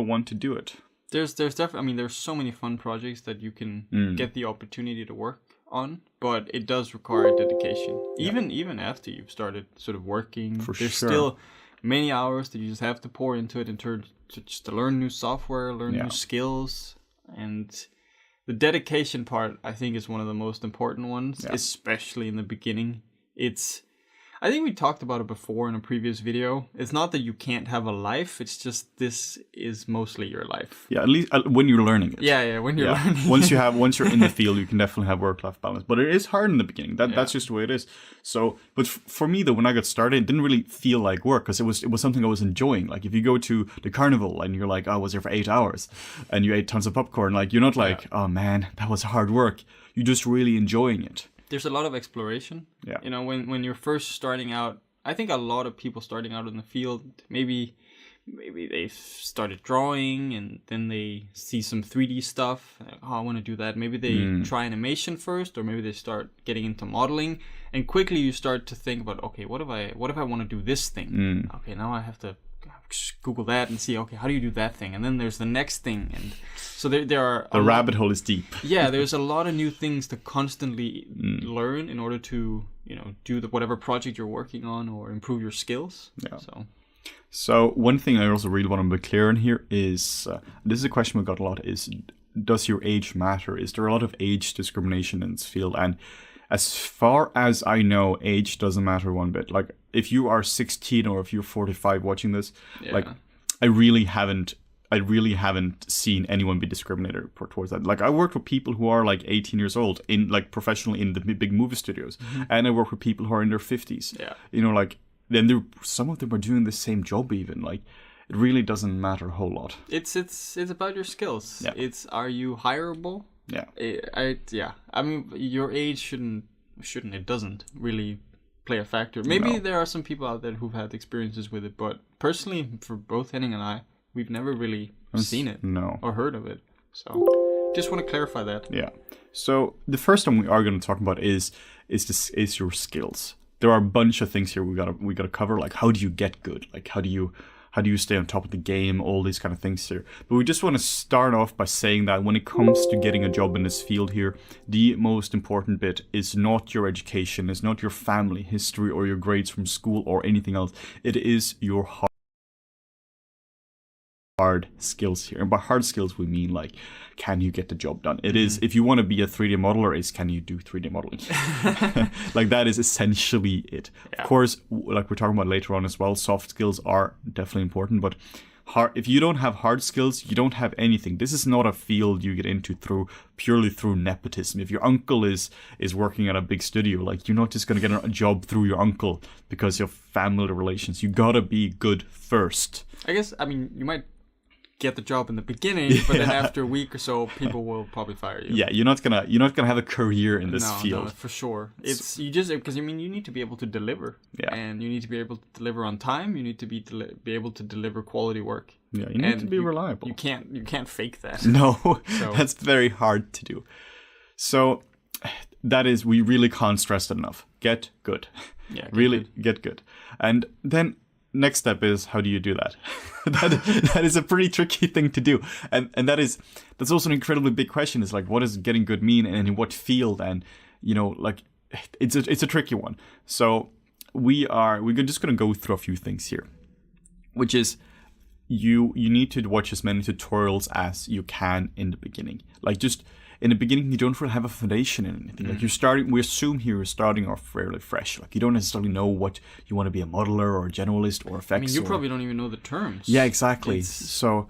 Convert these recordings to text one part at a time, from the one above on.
want to do it. There's definitely, I mean, there's so many fun projects that you can get the opportunity to work on, but it does require dedication. Even after you've started sort of working, there's still many hours that you just have to pour into it in turn to learn new software, learn new skills, and the dedication part, I think, is one of the most important ones, especially in the beginning. I think we talked about it before in a previous video. It's not that you can't have a life. It's just this is mostly your life. Yeah, at least when you're learning it. Yeah, when you're learning. Once you're in the field, you can definitely have work-life balance. But it is hard in the beginning. That's just the way it is. So, but for me though, when I got started, it didn't really feel like work because it was something I was enjoying. Like if you go to the carnival and you're like, oh, I was there for 8 hours, and you ate tons of popcorn, like you're not like, oh man, that was hard work. You're just really enjoying it. There's a lot of exploration. Yeah. You know, when you're first starting out, I think a lot of people starting out in the field, maybe they've started drawing and then they see some 3D stuff. Like, oh, I want to do that. Maybe they try animation first, or maybe they start getting into modeling. And quickly you start to think about, okay, what if I want to do this thing? Okay, now I have to Google that and see, okay, how do you do that thing? And then there's the next thing. And so there are... The rabbit hole is deep. Yeah, there's a lot of new things to constantly learn in order to, do whatever project you're working on or improve your skills. Yeah. So one thing I also really want to be clear on here is, this is a question we got a lot, is does your age matter? Is there a lot of age discrimination in this field? And as far as I know, age doesn't matter one bit. Like if you are 16 or if you're 45 watching this, like I really haven't seen anyone be discriminated towards that. Like I worked with people who are like 18 years old in like professionally in the big movie studios, and I work with people who are in their 50s. Yeah. Like then some of them are doing the same job even. Like it really doesn't matter a whole lot. It's about your skills. Yeah. Are you hireable? Yeah. I mean, your age shouldn't. It doesn't really play a factor. Maybe there are some people out there who've had experiences with it, but personally, for both Henning and I, we've never really seen it or heard of it. So, just want to clarify that. Yeah. So the first one we are going to talk about is your skills. There are a bunch of things here we gotta cover. Like how do you get good? Like how do you stay on top of the game? All these kind of things here. But we just want to start off by saying that when it comes to getting a job in this field here, the most important bit is not your education, it's not your family history or your grades from school or anything else. It is your hard skills here. And by hard skills we mean like, can you get the job done? It is, if you want to be a 3D modeler, is can you do 3D modeling? Like that is essentially it. Yeah. Of course, like we're talking about later on as well, soft skills are definitely important, but if you don't have hard skills, you don't have anything. This is not a field you get into purely through nepotism. If your uncle is working at a big studio, like you're not just going to get a job through your uncle because of family relations. You gotta be good first. I guess, I mean, you might get the job in the beginning, but then after a week or so, people will probably fire you. Yeah, you're not gonna have a career in this field. No, for sure. It's because you need to be able to deliver, and you need to be able to deliver on time. You need to be able to deliver quality work. Yeah, you need to be reliable. You can't fake that. No, that's very hard to do. So that is, we really can't stress that enough. Get good. Yeah, get good, and then. Next step is, how do you do that? that is a pretty tricky thing to do, and that's also an incredibly big question. Is like, what does getting good mean, and in what field? And like, it's a tricky one. So we're just gonna go through a few things here, which is you need to watch as many tutorials as you can in the beginning. Like just in the beginning, you don't really have a foundation in anything. Like we assume here you're starting off fairly fresh. Like you don't necessarily know what you want to be, a modeler or a generalist or effects. I mean, you probably don't even know the terms. Yeah, exactly. So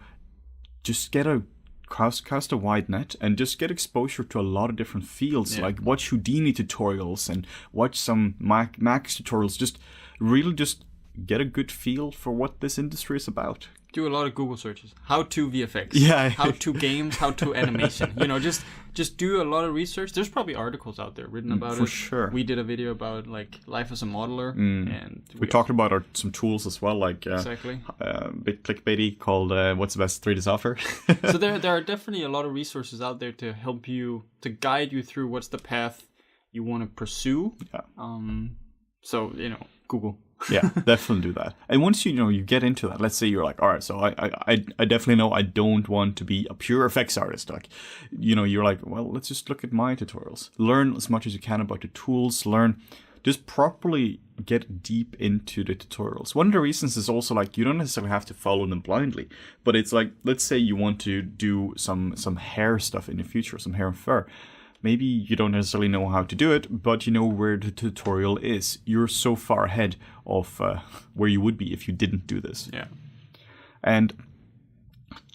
just cast a wide net and just get exposure to a lot of different fields. Like watch Houdini tutorials and watch some Max tutorials. Just get a good feel for what this industry is about. Do a lot of Google searches. How to VFX. Yeah. How to games. How to animation. Just do a lot of research. There's probably articles out there written about it. For sure. We did a video about like life as a modeler, and we talked about some tools as well, like exactly. Bit clickbaity called "What's the best 3D software?" So there are definitely a lot of resources out there to help you, to guide you through what's the path you want to pursue. Yeah. So Google. Yeah, definitely do that. And once you get into that, let's say you're like, all right, so I definitely know I don't want to be a pure effects artist. Like, you're like, well, let's just look at my tutorials. Learn as much as you can about the tools. Just properly get deep into the tutorials. One of the reasons is also like, you don't necessarily have to follow them blindly, but it's like, let's say you want to do some hair stuff in the future, some hair and fur. Maybe you don't necessarily know how to do it, but you know where the tutorial is. You're so far ahead of where you would be if you didn't do this. Yeah. And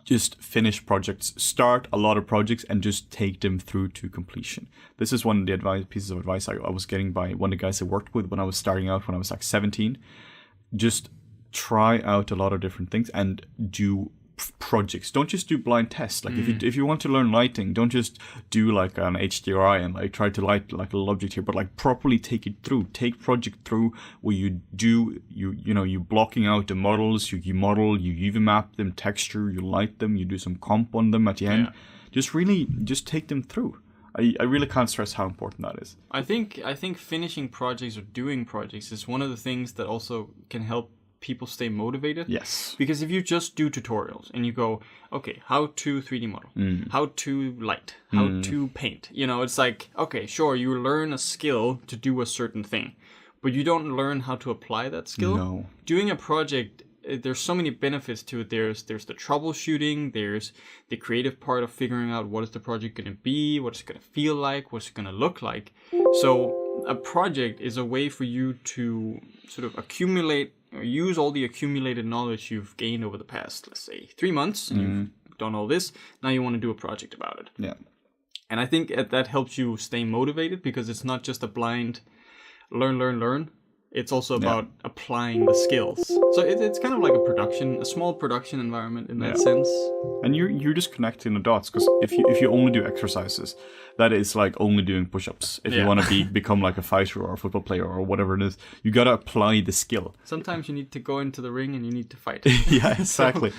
just finish projects. Start a lot of projects and just take them through to completion. This is one of the pieces of advice I was getting by one of the guys I worked with when I was starting out, when I was like 17. Just try out a lot of different things and do projects. Don't just do blind tests. Like if you want to learn lighting, don't just do like an HDRI and like try to light like a little object here, but like properly take it through. Take project through where you blocking out the models, you model, you UV map them, texture, you light them, you do some comp on them at the end. Just take them through. I really can't stress how important that is. I think finishing projects or doing projects is one of the things that also can help people stay motivated. Yes. Because if you just do tutorials and you go, okay, how to 3D model, how to light, how to paint, it's like, okay, sure, you learn a skill to do a certain thing, but you don't learn how to apply that skill. No. Doing a project, there's so many benefits to it. There's the troubleshooting, there's the creative part of figuring out what is the project going to be, what it's going to feel like, what's it going to look like. So a project is a way for you to sort of accumulate or use all the accumulated knowledge you've gained over the past, let's say, 3 months, and you've done all this. Now you want to do a project about it. Yeah. And I think that helps you stay motivated because it's not just a blind learn. It's also about applying the skills. So it's kind of like a small production environment in that sense. And you're just connecting the dots, because if you only do exercises, that is like only doing push-ups. If you want to become like a fighter or a football player or whatever it is, you got to apply the skill. Sometimes you need to go into the ring and you need to fight. Yeah, exactly.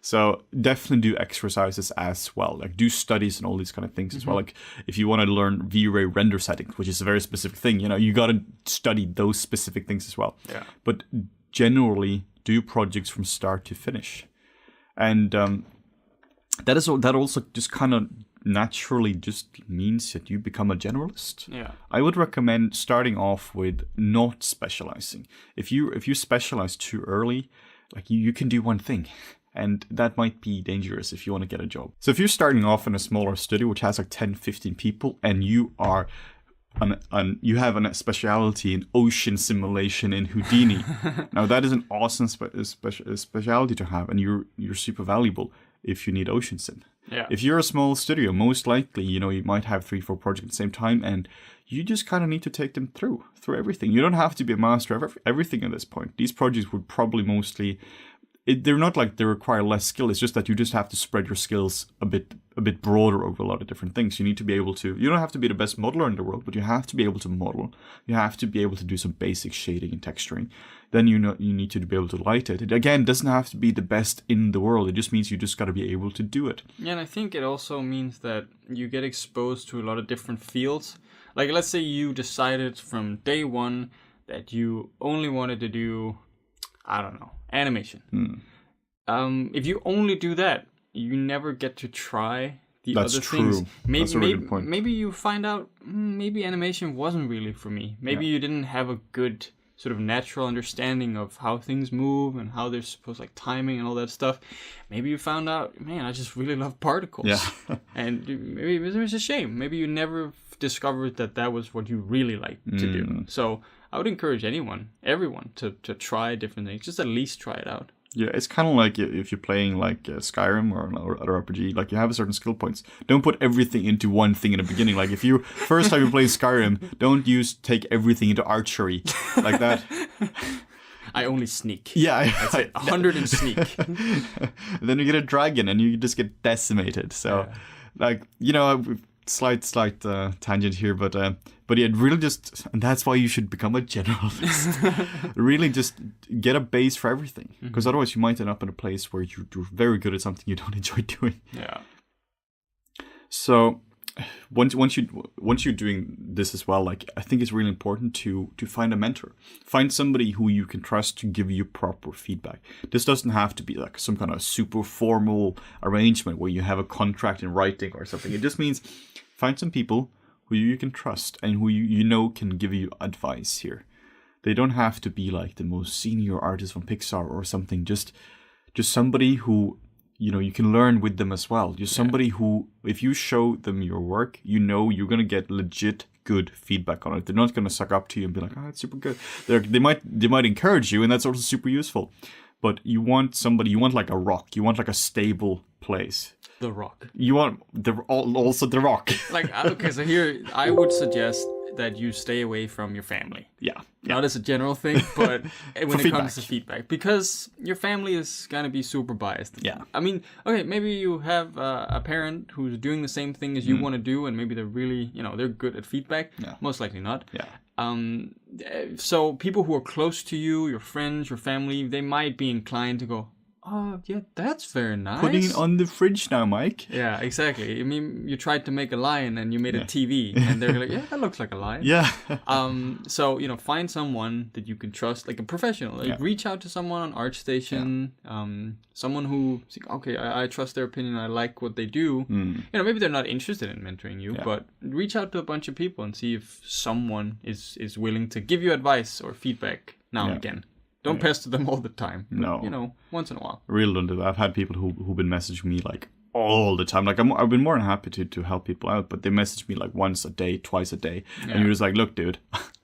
So definitely do exercises as well. Like do studies and all these kind of things as well. Like if you want to learn V-Ray render settings, which is a very specific thing, you got to study those specific things as well. Yeah. But generally do projects from start to finish. And that also just kind of naturally just means that you become a generalist. Yeah. I would recommend starting off with not specializing. If you specialize too early, like you can do one thing. And that might be dangerous if you want to get a job. So if you're starting off in a smaller studio, which has like 10, 15 people, and you are you have a specialty in ocean simulation in Houdini. Now that is an awesome specialty to have, and you're super valuable if you need ocean sim. Yeah. If you're a small studio, most likely, you might have 3-4 projects at the same time, and you just kind of need to take them through everything. You don't have to be a master of everything at this point. These projects would probably mostly... they're not like they require less skill. It's just that you just have to spread your skills a bit broader over a lot of different things. You need to be able to. You don't have to be the best modeler in the world, but you have to be able to model. You have to be able to do some basic shading and texturing. Then you need to be able to light it. It again doesn't have to be the best in the world. It just means you just got to be able to do it. Yeah, and I think it also means that you get exposed to a lot of different fields. Like let's say you decided from day one that you only wanted to do, I don't know, animation. If you only do that, you never get to try the other things. That's a really good point. Maybe you find out maybe animation wasn't really for me. Maybe you didn't have a good sort of natural understanding of how things move and how they're supposed, like timing and all that stuff. Maybe you found out, man, I just really love particles. Yeah. And maybe it was a shame. Maybe you never discovered that was what you really liked to do. So I would encourage everyone to try different things. Just at least try it out. Yeah, it's kind of like if you're playing like Skyrim or other RPG, like you have a certain skill points. Don't put everything into one thing in the beginning. Like if you first time you play Skyrim, don't take everything into archery like that. I only sneak. Yeah, 100 in sneak. Then you get a dragon and you just get decimated. So, like slight tangent here, but yeah, really just, and that's why you should become a generalist. Really just get a base for everything, because otherwise you might end up in a place where you're very good at something you don't enjoy doing. Yeah. So once you're doing this as well, like I think it's really important to find a mentor, find somebody who you can trust to give you proper feedback. This doesn't have to be like some kind of super formal arrangement where you have a contract in writing or something. It just means find some people who you can trust and who you know can give you advice here. They don't have to be like the most senior artist from Pixar or something. Just somebody who, you know, you can learn with them as well. Just somebody who, if you show them your work, you know you're going to get legit good feedback on it. They're not going to suck up to you and be like, oh, it's super good. They might encourage you, and that's also super useful. But you want like a rock. You want like a stable place. The Rock. You want also The Rock. Like, okay, so here, I would suggest that you stay away from your family. Yeah. Not as a general thing, but when it comes to feedback. Because your family is going to be super biased. Yeah. I mean, okay, maybe you have a parent who's doing the same thing as you want to do, and maybe they're really, you know, they're good at feedback. Yeah. Most likely not. Yeah. So people who are close to you, your friends, your family, they might be inclined to go, oh, yeah, that's very nice. Putting it on the fridge now, Mike. Yeah, exactly. I mean, you tried to make a lion and you made a TV, and they're like, yeah, that looks like a lion. Yeah. So, you know, find someone that you can trust, like a professional. Like, reach out to someone on ArtStation, someone who, okay, I trust their opinion, I like what they do. You know, maybe they're not interested in mentoring you, but reach out to a bunch of people and see if someone is willing to give you advice or feedback now and again. Don't pester them all the time. No. You know, once in a while. Really don't do that. I've had people who've been messaging me like all the time. Like I've been more than happy to help people out, but they message me like once a day, twice a day. Yeah. And you're just like, look, dude,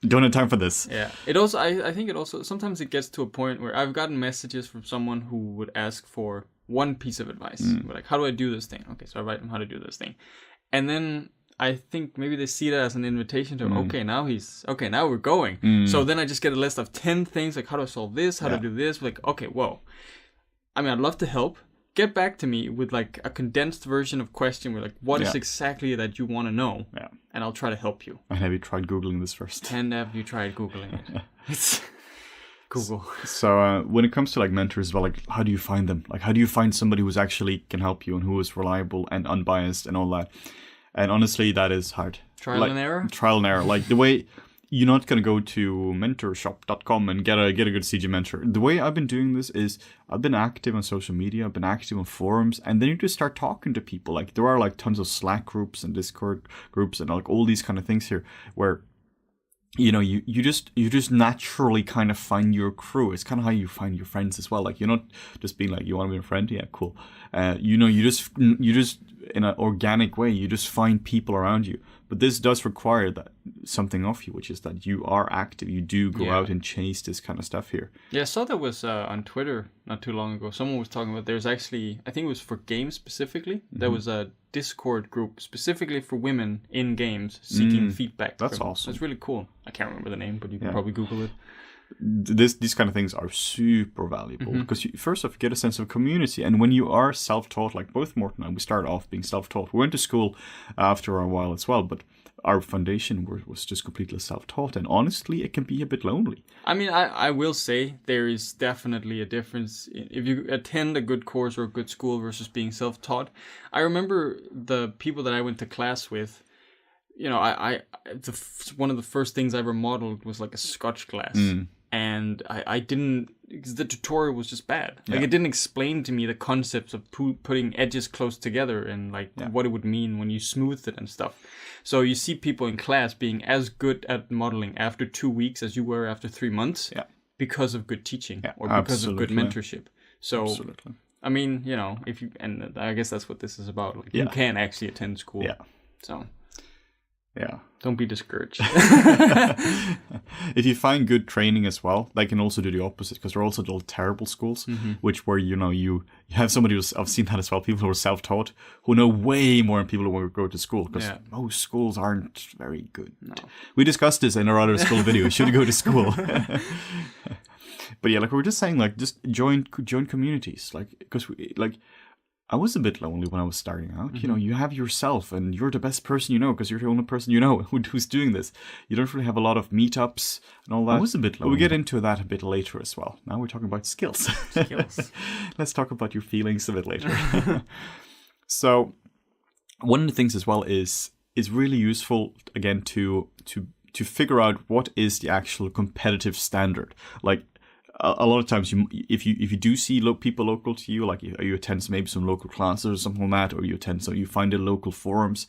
don't have time for this. Yeah. It also, I think it also, sometimes it gets to a point where I've gotten messages from someone who would ask for one piece of advice. Like, how do I do this thing? Okay, so I write them how to do this thing. And then I think maybe they see that as an invitation to, now we're going. So then I just get a list of 10 things, like how to solve this, how to do this. Like, okay, whoa. I mean, I'd love to help. Get back to me with like a condensed version of question where like, what is exactly that you want to know? Yeah. And I'll try to help you. And have you tried Googling this first? And have you tried Googling it? It's Google. So when it comes to like mentors, well, like how do you find them? Like how do you find somebody who's actually can help you and who is reliable and unbiased and all that? And honestly, that is hard. Trial and error? Trial and error. Like the way you're not going to go to mentorshop.com and get a good CG mentor. The way I've been doing this is I've been active on social media. I've been active on forums. And then you just start talking to people. Like there are like tons of Slack groups and Discord groups and like all these kind of things here where, you know, you just naturally kind of find your crew. It's kind of how you find your friends as well. Like you're not just being like, you want to be a friend? Yeah, cool. You know, you just in an organic way, you just find people around you. But this does require that something of you, which is that you are active. You do go out and chase this kind of stuff here. Yeah, I saw that was on Twitter not too long ago. Someone was talking about there's actually, I think it was for games specifically. There was a Discord group specifically for women in games seeking feedback. That's awesome. That's really cool. I can't remember the name, but you can probably Google it. These kind of things are super valuable because you, first off, you get a sense of community. And when you are self-taught, like both Morten and I, we started off being self-taught. We went to school after a while as well, but our foundation was just completely self-taught. And honestly, it can be a bit lonely. I mean, I will say there is definitely a difference if you attend a good course or a good school versus being self-taught. I remember the people that I went to class with, you know, one of the first things I ever modeled was like a Scotch glass. And I didn't, because the tutorial was just bad. Like it didn't explain to me the concepts of putting edges close together and like what it would mean when you smoothed it and stuff. So you see people in class being as good at modeling after 2 weeks as you were after 3 months because of good teaching or because of good mentorship. So, I mean, you know, and I guess that's what this is about. Like you can actually attend school. Yeah. So. Yeah. Don't be discouraged. If you find good training as well, they can also do the opposite because there are also the terrible schools, which where, you know, you have somebody who's, I've seen that as well, people who are self-taught, who know way more than people who go to school because most schools aren't very good. No. We discussed this in our other school video. Should go to school. But yeah, like we were just saying, like just join communities, like because I was a bit lonely when I was starting out. You know, you have yourself and you're the best person you know because you're the only person you know who's doing this. You don't really have a lot of meetups and all that. I was a bit lonely. But we'll get into that a bit later as well. Now we're talking about skills. Let's talk about your feelings a bit later. So one of the things as well is it's really useful again to figure out what is the actual competitive standard. Like a lot of times, if you do see people local to you, like you attend maybe some local classes or something like that, or you find the local forums,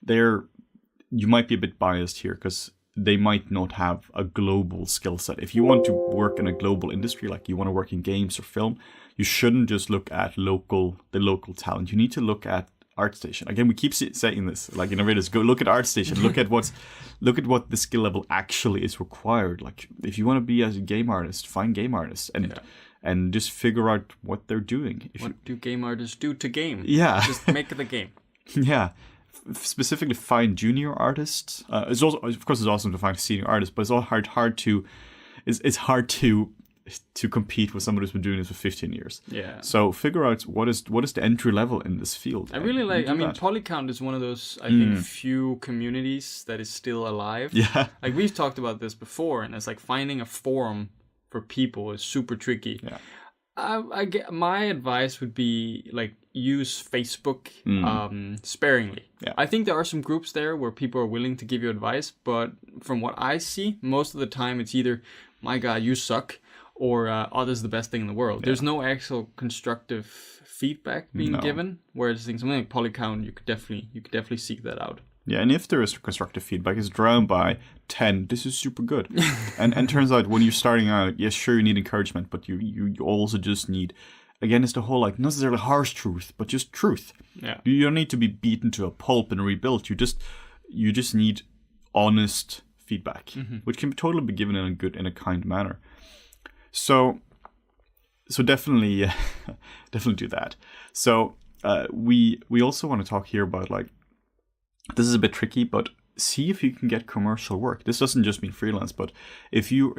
you might be a bit biased here because they might not have a global skill set. If you want to work in a global industry, like you want to work in games or film, you shouldn't just look at the local talent. You need to look at ArtStation. Again, we keep saying this, like innovators, go look at ArtStation. Look at what the skill level actually is required. Like if you want to be as a game artist, find game artists and just figure out what they're doing. What do game artists do to game? Yeah, just make the game. Yeah. Specifically find junior artists. It's also, of course, it's awesome to find senior artists, but it's all hard to compete with someone who's been doing this for 15 years. Yeah. So figure out what is the entry level in this field. I really like. I mean, Polycount is one of those think few communities that is still alive. Yeah. Like we've talked about this before, and it's like finding a forum for people is super tricky. Yeah. My advice would be like use Facebook sparingly. Yeah. I think there are some groups there where people are willing to give you advice, but from what I see, most of the time it's either, my God, you suck, or oh, this is the best thing in the world. Yeah. There's no actual constructive feedback being given. Whereas I think something like Polycount, you could definitely seek that out. Yeah, and if there is constructive feedback, it's drowned by 10. This is super good. and turns out when you're starting out, yes, sure, you need encouragement, but you also just need, again, it's the whole, like, not necessarily harsh truth, but just truth. Yeah. You don't need to be beaten to a pulp and rebuilt. You just need honest feedback, which can totally be given in a kind manner. So definitely do that. So we also want to talk here about, like, this is a bit tricky, but see if you can get commercial work. This doesn't just mean freelance, but if you're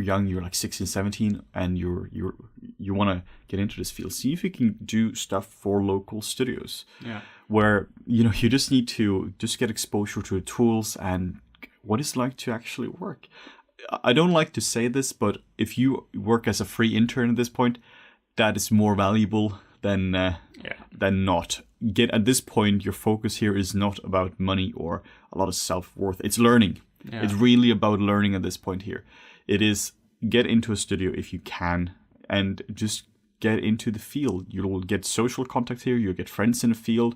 young, you're like 16, 17, and you want to get into this field, see if you can do stuff for local studios. Yeah. Where you just need to just get exposure to the tools and what it's like to actually work. I don't like to say this, but if you work as a free intern at this point, that is more valuable than not. At this point, your focus here is not about money or a lot of self-worth. It's learning. Yeah. It's really about learning at this point here. It is get into a studio if you can and just get into the field. You'll get social contact here. You'll get friends in the field.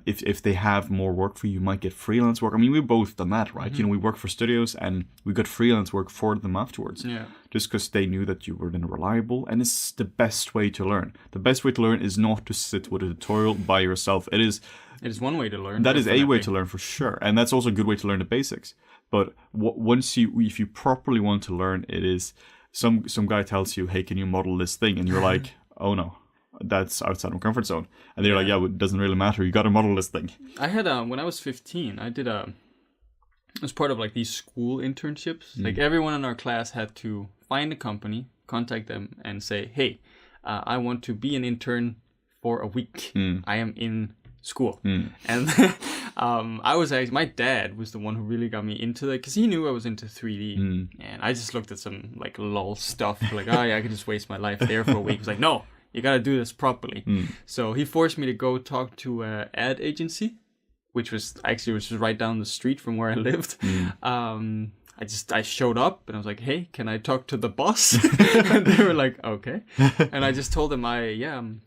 If they have more work for you, you might get freelance work. I mean, we've both done that, right? We work for studios and we got freelance work for them afterwards. Yeah. Just because they knew that you were then reliable. And it's the best way to learn. The best way to learn is not to sit with a tutorial by yourself. It is one way to learn. That is a way to learn for sure. And that's also a good way to learn the basics. But if you properly want to learn, it is some guy tells you, hey, can you model this thing? And you're like, oh no. That's outside my comfort zone. And they're like, yeah, it doesn't really matter. You got to model this thing. I had, when I was 15, I did as part of like these school internships. Like everyone in our class had to find a company, contact them and say, hey, I want to be an intern for a week. I am in school. And I was actually, my dad was the one who really got me into that because he knew I was into 3D. And I just looked at some like lol stuff. Like, oh yeah, I could just waste my life there for a week. He was like, no. You gotta do this properly. So he forced me to go talk to an ad agency, which was right down the street from where I lived. I showed up and I was like, hey, can I talk to the boss? And they were like, okay. And I just told them I'm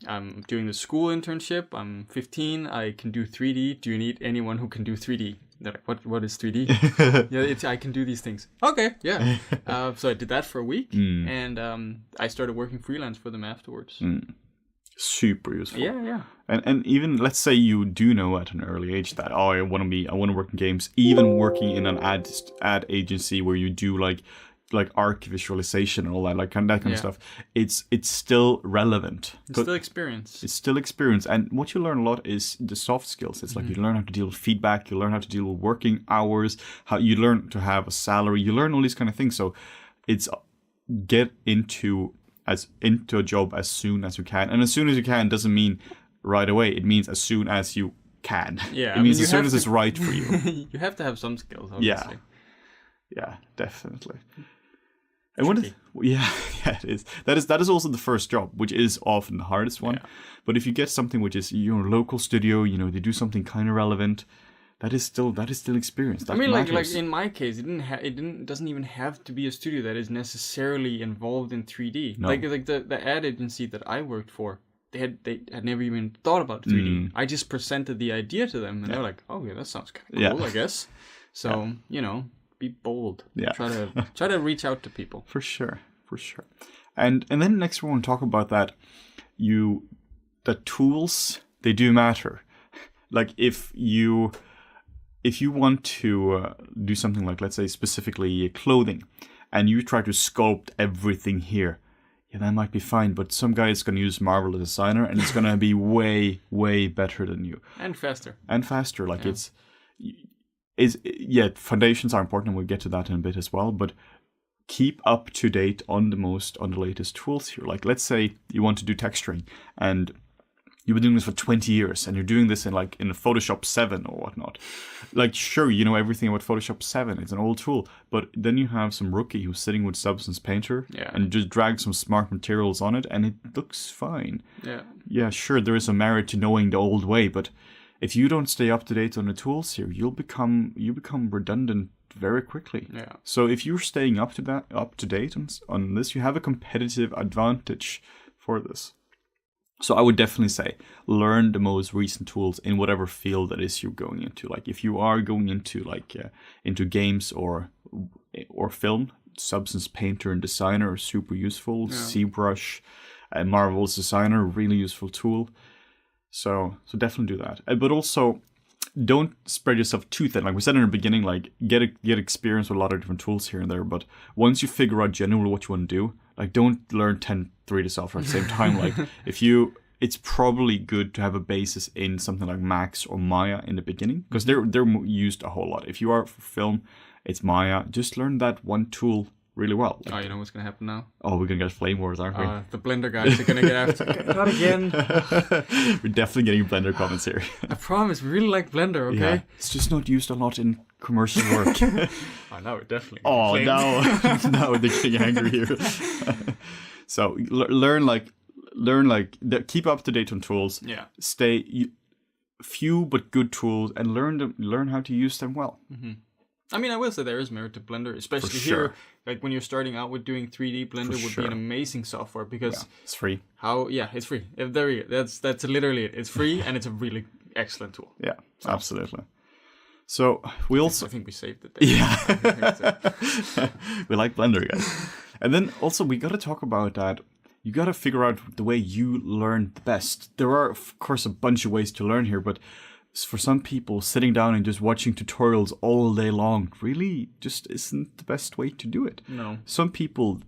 doing the school internship. I'm 15. I can do 3D. Do you need anyone who can do 3D? They're like, what is 3D? Yeah, I can do these things. Okay, yeah. So I did that for a week, and I started working freelance for them afterwards. Super useful. Yeah. And even let's say you do know at an early age that I want to work in games. Even working in an ad agency where you do like arc visualization and all that, like that kind of stuff, it's still relevant. It's still experience. It's still experience. And what you learn a lot is the soft skills. It's like you learn how to deal with feedback, you learn how to deal with working hours, how you learn to have a salary, you learn all these kind of things. So it's get into a job as soon as you can. And as soon as you can doesn't mean right away. It means as soon as you can. Yeah. It means as soon as it's right for you. You have to have some skills, obviously. Yeah, definitely. And it is. That is also the first job, which is often the hardest one. Yeah. But if you get something which is local studio, they do something kind of relevant, that is still experience. That I mean, matters. like in my case, it doesn't even have to be a studio that is necessarily involved in 3D. No. Like the ad agency that I worked for, they had never even thought about 3D. I just presented the idea to them, and they're like, "Oh yeah, that sounds kind of cool, I guess." So be bold. Yeah. Try to reach out to people. For sure. And then next we want to talk about that the tools, they do matter. Like if you want to do something like, let's say specifically clothing, and you try to sculpt everything here, yeah, that might be fine, but some guy is going to use Marvel Designer and it's going to be way, way better than you. And faster. Like foundations are important, and we'll get to that in a bit as well, but keep up to date on the latest tools here. Like let's say you want to do texturing and you've been doing this for 20 years and you're doing this in Photoshop 7 or whatnot. Like sure, you know everything about Photoshop 7, it's an old tool, but then you have some rookie who's sitting with Substance Painter and just drag some smart materials on it and it looks fine. Yeah, sure, there is a merit to knowing the old way, but if you don't stay up to date on the tools here, you become redundant very quickly. Yeah. So if you're staying up to date on this, you have a competitive advantage for this. So I would definitely say learn the most recent tools in whatever field that is you're going into. Like if you are going into into games or film, Substance Painter and Designer are super useful. Yeah. ZBrush, Marvel's Designer, really useful tool. So definitely do that. But also, don't spread yourself too thin. Like we said in the beginning, like get experience with a lot of different tools here and there. But once you figure out generally what you want to do, like don't learn 10 3D software at the same time. Like it's probably good to have a basis in something like Max or Maya in the beginning, because they're used a whole lot. If you are for film, it's Maya. Just learn that one tool really well. Like, you know what's going to happen now? Oh, we're going to get Flame Wars, aren't we? The Blender guys are going to get after Not again. We're definitely getting Blender comments here. I promise, we really like Blender, okay? Yeah, it's just not used a lot in commercial work. Now we're definitely now they're getting angry here. So keep up to date on tools. Yeah. Few but good tools, and learn how to use them well. Mm-hmm. I mean, I will say there is merit to Blender, especially here. Like when you're starting out with doing 3D, Blender would be an amazing software because it's free. It's free. There you go. That's literally it. It's free and it's a really excellent tool. Yeah, absolutely. So we also I think we saved it. Yeah, we like Blender, guys. And then also we got to talk about that. You got to figure out the way you learn the best. There are, of course, a bunch of ways to learn here, but for some people, sitting down and just watching tutorials all day long really just isn't the best way to do it. No. Some people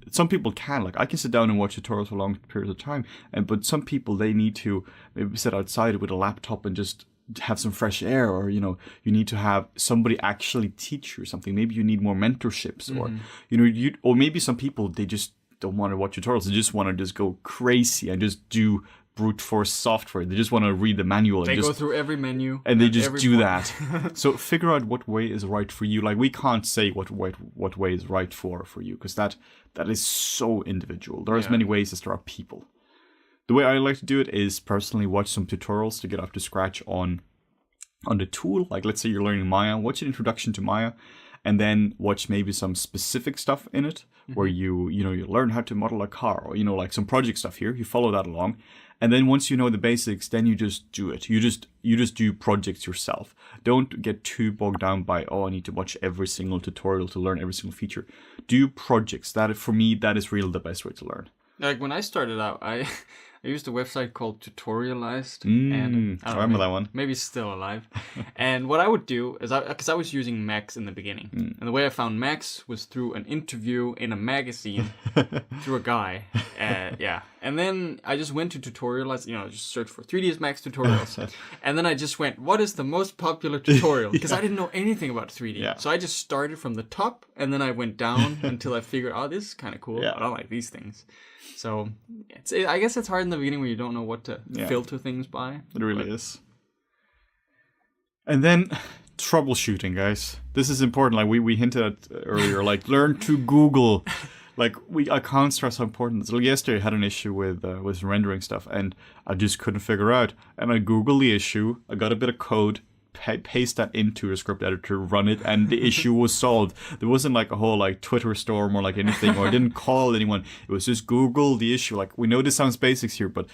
can. Like I can sit down and watch tutorials for long periods of time, but some people, they need to maybe sit outside with a laptop and just have some fresh air, or you need to have somebody actually teach you something. Maybe you need more mentorships, or or maybe some people, they just don't want to watch tutorials. They just want to just go crazy and just do brute force software. They just want to read the manual. They go through every menu. And they just do that. So figure out what way is right for you. Like we can't say what way is right for you, because that is so individual. There are as many ways as there are people. The way I like to do it is personally watch some tutorials to get up to scratch on the tool. Like let's say you're learning Maya, watch an introduction to Maya, and then watch maybe some specific stuff in it where you learn how to model a car, or like some project stuff here. You follow that along. And then once you know the basics, then you just do it. You just do projects yourself. Don't get too bogged down by, I need to watch every single tutorial to learn every single feature. Do projects. That, for me, that is really the best way to learn. Like when I started out, I used a website called Tutorialized. And I remember that one. Maybe it's still alive. And what I would do is, because I was using Max in the beginning. And the way I found Max was through an interview in a magazine through a guy. And then I just went to Tutorialized, just search for 3ds Max tutorials. And then I just went, what is the most popular tutorial? Because I didn't know anything about 3D. Yeah. So I just started from the top, and then I went down until I figured, this is kind of cool. Yeah. I don't like these things. So I guess it's hard in the beginning when you don't know what to filter things by. It really is. And then troubleshooting, guys. This is important. Like we hinted at earlier, like learn to Google. Like I can't stress how important this is. Like yesterday I had an issue with rendering stuff, and I just couldn't figure out. And I Googled the issue. I got a bit of code, paste that into your script editor, run it, and the issue was solved. There wasn't like a whole like Twitter storm or like anything, or I didn't call anyone. It was just Google the issue. Like, we know this sounds basics here, but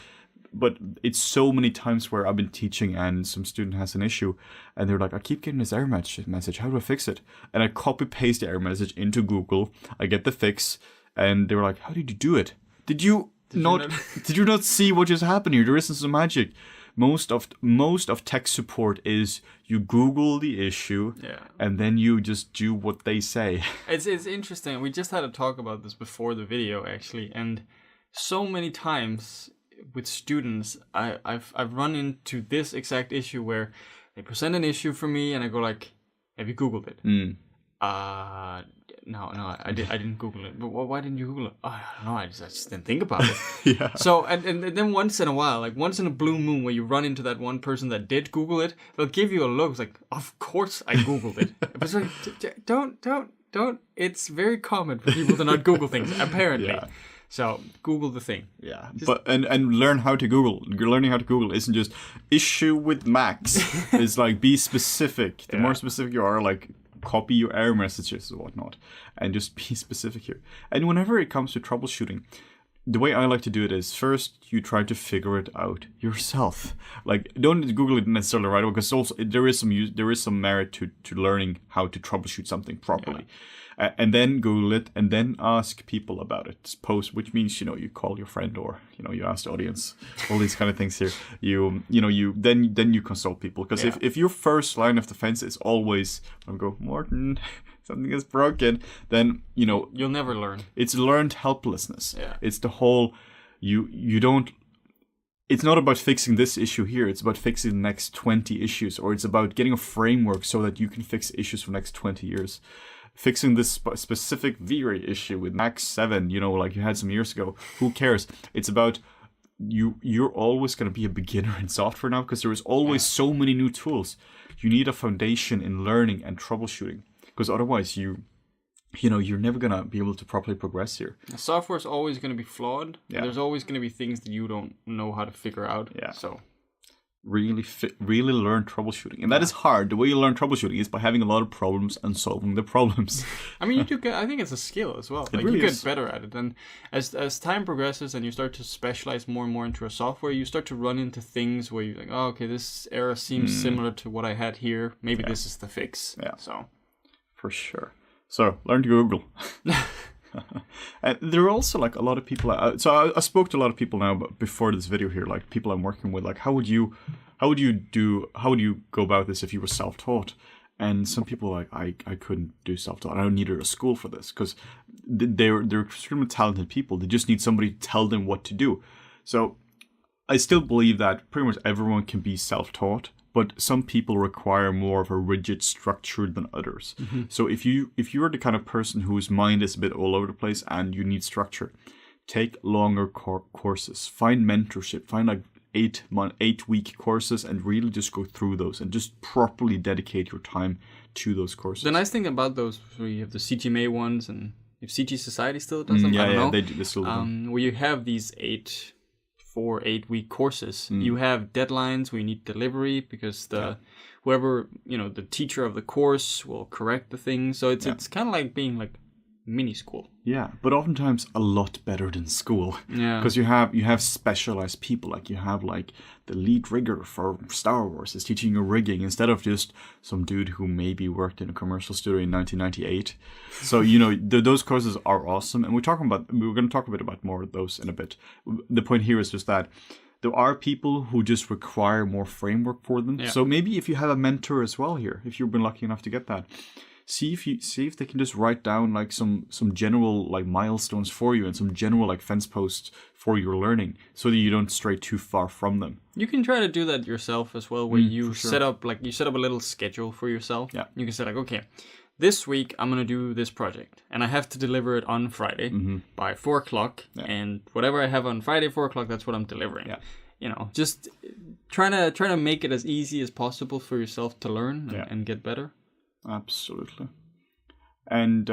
it's so many times where I've been teaching and some student has an issue and they're like, I keep getting this error message. How do I fix it? And I copy paste the error message into Google. I get the fix, and they were like, how did you do it? Did you not see what just happened here? There isn't some magic. Most of tech support is you Google the issue, and then you just do what they say. It's interesting. We just had a talk about this before the video, actually, and so many times with students, I've run into this exact issue where they present an issue for me, and I go like, "Have you Googled it?" No, I didn't Google it. But why didn't you Google it? Oh, I don't know. I just didn't think about it. Yeah. So and then once in a while, like once in a blue moon, where you run into that one person that did Google it, they'll give you a look. It's like, of course I Googled it. But it's like, don't. It's very common for people to not Google things, apparently. Yeah. So Google the thing. Yeah, but and learn how to Google. Learning how to Google isn't just issue with Max. It's like, be specific. The more specific you are, like, copy your error messages and whatnot, and just be specific here. And whenever it comes to troubleshooting, the way I like to do it is, first you try to figure it out yourself. Like, don't Google it necessarily right away, because also there is some merit to learning how to troubleshoot something properly. Yeah. And then Google it, and then ask people about it. Post, which means, you call your friend, or you ask the audience, all these kind of things here. Then you consult people, because if your first line of defense is always, Morten, something is broken, then you'll never learn. It's learned helplessness. Yeah. It's the whole you don't. It's not about fixing this issue here. It's about fixing the next 20 issues, or it's about getting a framework so that you can fix issues for the next 20 years. Fixing this specific V-Ray issue with Max 7, like you had some years ago. Who cares? It's about you're always going to be a beginner in software now, because there is always so many new tools. You need a foundation in learning and troubleshooting, because otherwise you're never going to be able to properly progress here. Software is always going to be flawed. Yeah. There's always going to be things that you don't know how to figure out. Yeah. So really learn troubleshooting, and that is hard. The way you learn troubleshooting is by having a lot of problems and solving the problems. I mean, I think it's a skill as well. Like, really, you get better at it, and as time progresses and you start to specialize more and more into a software, you start to run into things where you're like, oh, okay, this error seems similar to what I had here. Maybe this is the fix. Yeah. So, for sure. So learn to Google. And there are also like a lot of people. So I spoke to a lot of people now, but before this video here, like people I'm working with, like how would you go about this if you were self-taught? And some people are like, I couldn't do self-taught. I don't need a school for this, because they're extremely talented people. They just need somebody to tell them what to do. So I still believe that pretty much everyone can be self-taught, but some people require more of a rigid structure than others. Mm-hmm. So if you're the kind of person whose mind is a bit all over the place and you need structure, take longer courses, find mentorship, find like 8-week courses, and really just go through those and just properly dedicate your time to those courses. The nice thing about those, where you have the CGMA ones, and if CG Society still does them, I don't know. They still do them. Where you have these 8-week courses. You have deadlines where you need delivery, because whoever, the teacher of the course will correct the thing. So it's kind of like being like mini school. Yeah, but oftentimes a lot better than school. Yeah. Because you have specialized people, like you have like the lead rigger for Star Wars is teaching you rigging, instead of just some dude who maybe worked in a commercial studio in 1998. So those courses are awesome, and we're going to talk a bit about more of those in a bit. The point here is just that there are people who just require more framework for them. Yeah. So maybe if you have a mentor as well here, if you've been lucky enough to get that, see if they can just write down like some general like milestones for you, and some general like fence posts for your learning, so that you don't stray too far from them. You can try to do that yourself as well, where you set up a little schedule for yourself. Yeah. You can say like, okay, this week I'm going to do this project, and I have to deliver it on Friday by 4:00, and whatever I have on Friday 4:00, that's what I'm delivering. Yeah. Just trying to make it as easy as possible for yourself to learn and get better. Absolutely. And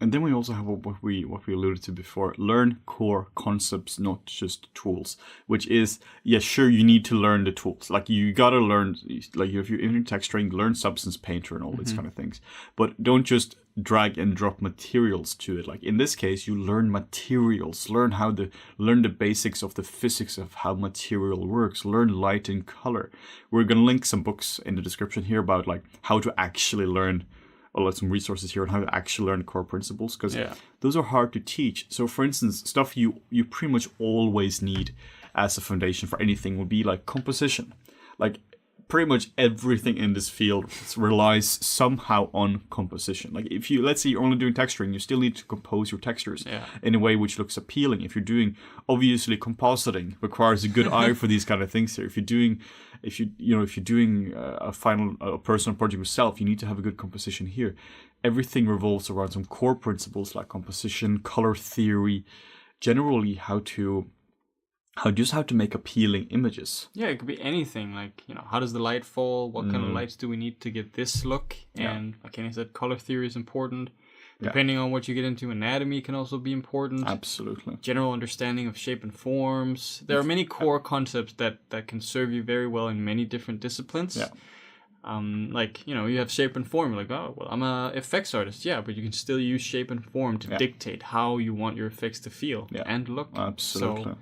and then we also have what we alluded to before. Learn core concepts, not just tools. Which is, yeah, sure, you need to learn the tools. Like you gotta learn, like if you're in texturing, learn Substance Painter and all these kind of things. But don't just drag and drop materials to it. Like in this case, you learn materials, learn the basics of the physics of how material works, learn light and color. We're gonna link some books in the description here about like how to actually learn. I'll let some resources here on how to actually learn core principles, because those are hard to teach. So for instance, stuff you pretty much always need as a foundation for anything would be like composition. Like pretty much everything in this field relies somehow on composition. Like if you, let's say you're only doing texturing, you still need to compose your textures in a way which looks appealing. If you're doing, obviously compositing requires a good eye for these kind of things here. If you're doing a personal project yourself, you need to have a good composition here. Everything revolves around some core principles like composition, color theory, generally how to make appealing images. Yeah, it could be anything. Like, how does the light fall? What kind of lights do we need to get this look? And like I said, color theory is important. Depending on what you get into, anatomy can also be important. Absolutely. General understanding of shape and forms. There are many core concepts that can serve you very well in many different disciplines. Yeah. Like, you have shape and form. You're like, oh, well, I'm a effects artist. Yeah, but you can still use shape and form to dictate how you want your effects to feel and look. Absolutely. So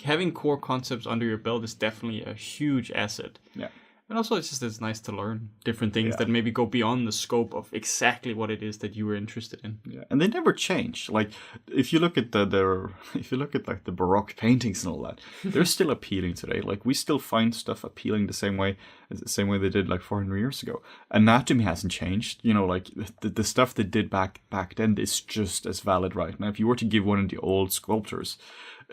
having core concepts under your belt is definitely a huge asset. Yeah. And also, it's nice to learn different things that maybe go beyond the scope of exactly what it is that you were interested in. Yeah, and they never change. Like if you look at the Baroque paintings and all that, they're still appealing today. Like we still find stuff appealing the same way they did like 400 years ago. Anatomy hasn't changed. Like the stuff they did back then is just as valid right now. If you were to give one of the old sculptors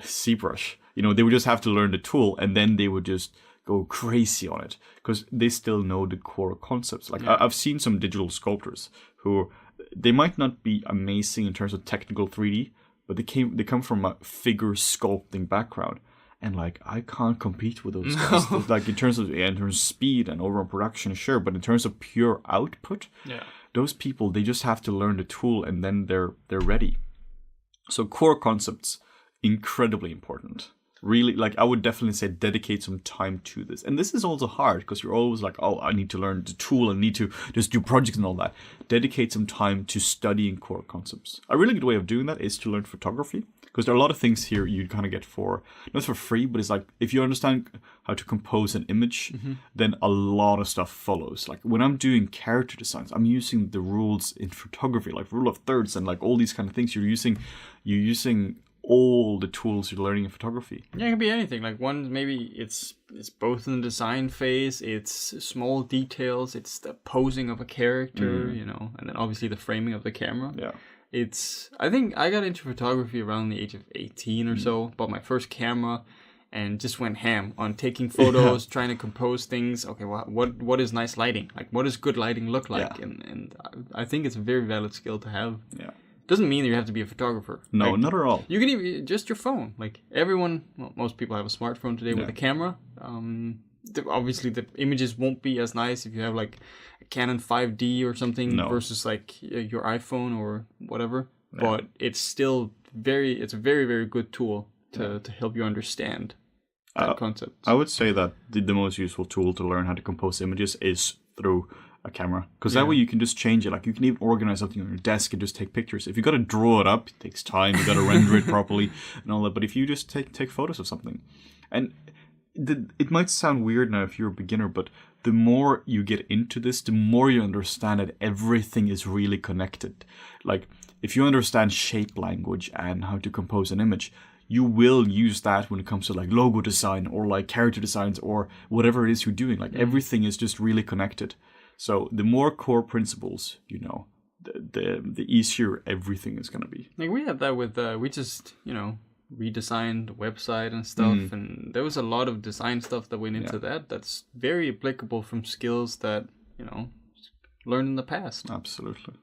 ZBrush, they would just have to learn the tool, and then they would just go crazy on it because they still know the core concepts. Like I've seen some digital sculptors who they might not be amazing in terms of technical 3D, but they come from a figure sculpting background, and like I can't compete with those guys. Like in terms of speed and overall production, sure, but in terms of pure output, those people, they just have to learn the tool and then they're ready. So core concepts, incredibly important. Really, like I would definitely say dedicate some time to this. And this is also hard because you're always like, oh, I need to learn the tool and need to just do projects and all that. Dedicate some time to studying core concepts. A really good way of doing that is to learn photography, because there are a lot of things here you kind of get not for free, but it's like if you understand how to compose an image, then a lot of stuff follows. Like when I'm doing character designs, I'm using the rules in photography, like rule of thirds and like all these kind of things. You're using all the tools you're learning in photography. Yeah, it can be anything. Like one, maybe it's both in the design phase, it's small details, it's the posing of a character, and then obviously the framing of the camera. Yeah. I think I got into photography around the age of 18 or so, bought my first camera and just went ham on taking photos, trying to compose things. Okay, what is nice lighting? Like what does good lighting look like? Yeah. And I think it's a very valid skill to have. Yeah. Doesn't mean that you have to be a photographer. No, like, not at all. You can even just your phone. Like most people have a smartphone today with a camera. Obviously, the images won't be as nice if you have like a Canon 5D or something versus like your iPhone or whatever. Yeah. But it's still it's a very, very good tool to help you understand that concept. I would say that the most useful tool to learn how to compose images is through a camera, because that way you can just change it. Like you can even organize something on your desk and just take pictures. If you got to draw it up, it takes time. You got to render it properly and all that. But if you just take photos of something, and it might sound weird now if you're a beginner, but the more you get into this, the more you understand that everything is really connected. Like if you understand shape language and how to compose an image, you will use that when it comes to like logo design or like character designs or whatever it is you're doing. Like everything is just really connected. So the more core principles you know, the easier everything is going to be. Like we had that with we just redesigned the website and stuff, and there was a lot of design stuff that went into that. That's very applicable from skills that learned in the past. Absolutely,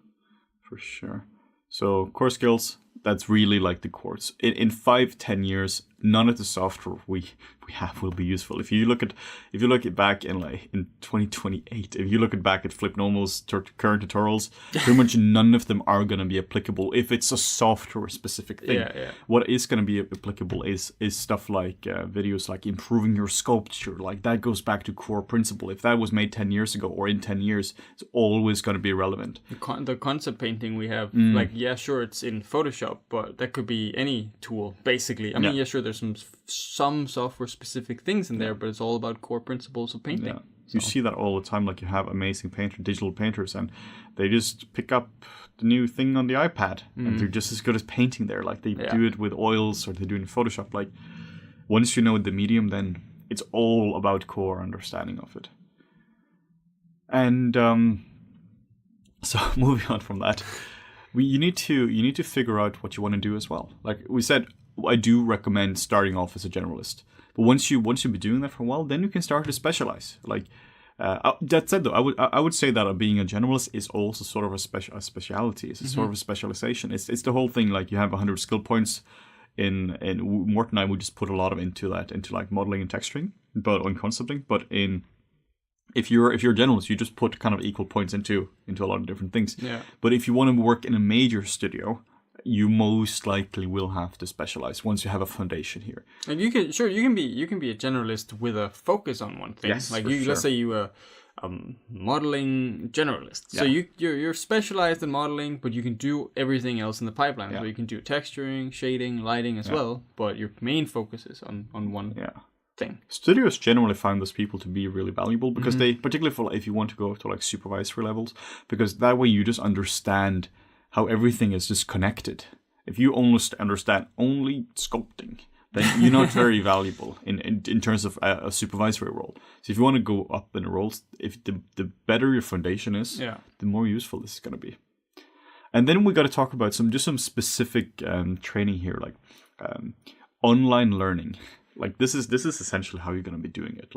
for sure. So core skills, that's really like the course. In 5-10 years, none of the software we have will be useful. If you look at back in 2028, if you look back at FlippedNormal's current tutorials, pretty much none of them are going to be applicable if it's a software specific thing. Yeah. What is going to be applicable is stuff like videos like improving your sculpture. Like that goes back to core principle. If that was made 10 years ago or in 10 years, it's always going to be relevant. The concept painting we have, like, yeah, sure, it's in Photoshop, but that could be any tool, basically. I mean, yeah, sure, there's some software-specific things in there, but it's all about core principles of painting. Yeah. You see that all the time. Like, you have amazing digital painters, and they just pick up the new thing on the iPad, and they're just as good as painting there. Like, they do it with oils, or they do it in Photoshop. Like, once you know the medium, then it's all about core understanding of it. And so moving on from that, you need to figure out what you want to do as well. Like we said, I do recommend starting off as a generalist. But once you've been doing that for a while, then you can start to specialize. Like that said, though, I would say that being a generalist is also sort of a speciality. It's a sort of a specialization. It's the whole thing. Like, you have 100 skill points. In Morten and I would just put a lot of into like modeling and texturing, but on concepting. But if you're a generalist, you just put kind of equal points into a lot of different things. Yeah. But if you want to work in a major studio, you most likely will have to specialize once you have a foundation here. And you can be a generalist with a focus on one thing. Yes, like let's say you are modeling generalist. Yeah. So you're specialized in modeling, but you can do everything else in the pipeline. Yeah. So you can do texturing, shading, lighting as well. But your main focus is on one. Yeah. Thing. Studios generally find those people to be really valuable because they, particularly for if you want to go to like supervisory levels, because that way you just understand how everything is just connected. If you almost understand only sculpting, then you're not very valuable in terms of a supervisory role. So if you want to go up in the roles, if the better your foundation is, the more useful this is going to be. And then we got to talk about some specific training here, like online learning. Like this is essentially how you're going to be doing it.